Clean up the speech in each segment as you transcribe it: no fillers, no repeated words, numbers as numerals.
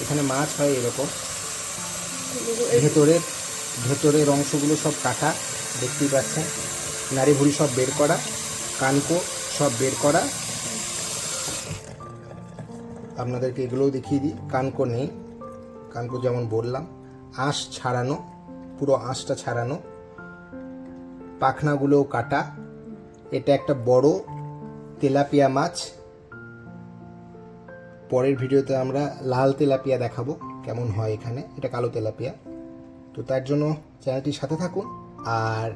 এখানে মাছ হয় এরকম, ভেতরের অংশগুলো সব কাটা, দেখতেই পাচ্ছেন। নাড়ি ভুড়ি সব বের করা, কানকো সব বের করা। আপনাদেরকে এগুলোও দেখিয়ে দিই। কানকো নেই, কানকো যেমন বললাম আঁশ ছাড়ানো, পুরো আঁশটা ছাড়ানো, পাখনাগুলোও কাটা। এটা একটা বড় তেলাপিয়া মাছ। পরের ভিডিওতে আমরা লাল তেলাপিয়া দেখাবো কেমন হয় এখানে। এটা কালো তেলাপিয়া। তো তার জন্য চ্যানেলটির সাথে থাকুন, আর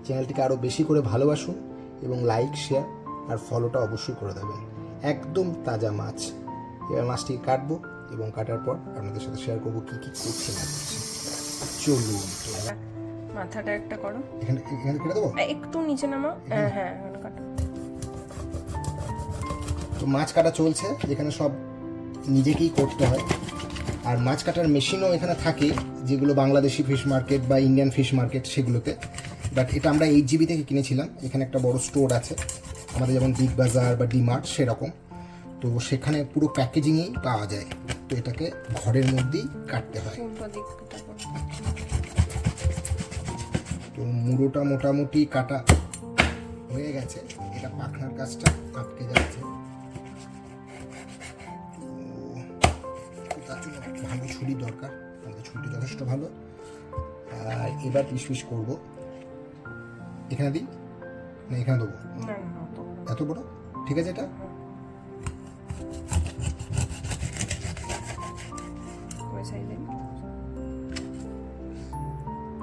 চ্যানেলটিকে আরও বেশি করে ভালোবাসুন এবং লাইক, শেয়ার আর ফলোটা অবশ্যই করে দেবেন। একদম তাজা মাছ। এবার মাছটি কাটবো এবং কাটার পর আপনাদের সাথে শেয়ার করবো কী কী করছি না করছি। চলুন, মাথাটা একটা করো, এখানে এখানে কেটে দেবো, একটু নিচে নামাও। হ্যাঁ হ্যাঁ, এখানে কাটো। তো মাছ কাটা চলছে, এখানে সব নিজেকেই করতে হয়। আর মাছ কাটার মেশিনও এখানে থাকে, যেগুলো বাংলাদেশি ফিশ মার্কেট বা ইন্ডিয়ান ফিশ মার্কেট সেগুলোতে। বাট এটা আমরা 8GB থেকে কিনেছিলাম। এখানে একটা বড় স্টোর আছে আমাদের, যেমন বিগ বাজার বা ডিমার্ট সেরকম। তো সেখানে পুরো প্যাকেজিংয়েই পাওয়া যায়। তো এটাকে ঘরের মধ্যেই কাটতে হয়। তো মুড়োটা মোটামুটি কাটা হয়ে গেছে। এটা পাখনার কাজটা আটকে যাচ্ছে, তার জন্য ভালো ছুরি দরকার। আমাদের ছুরিটা যথেষ্ট ভালো। আর এবার পিস পিস করবো। এখানে দিই না এখানে দেবো? এত বড় ঠিক আছে। এটা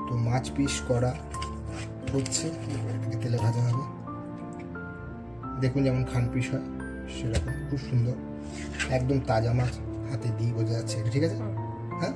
তো মাছ পিস করা হচ্ছে, তেলে ভাজা হবে। দেখুন যেমন খান পিস হয় সেরকম, খুব সুন্দর একদম তাজা মাছ হাতে দিয়ে বোঝা যাচ্ছে। এটা ঠিক আছে? হ্যাঁ।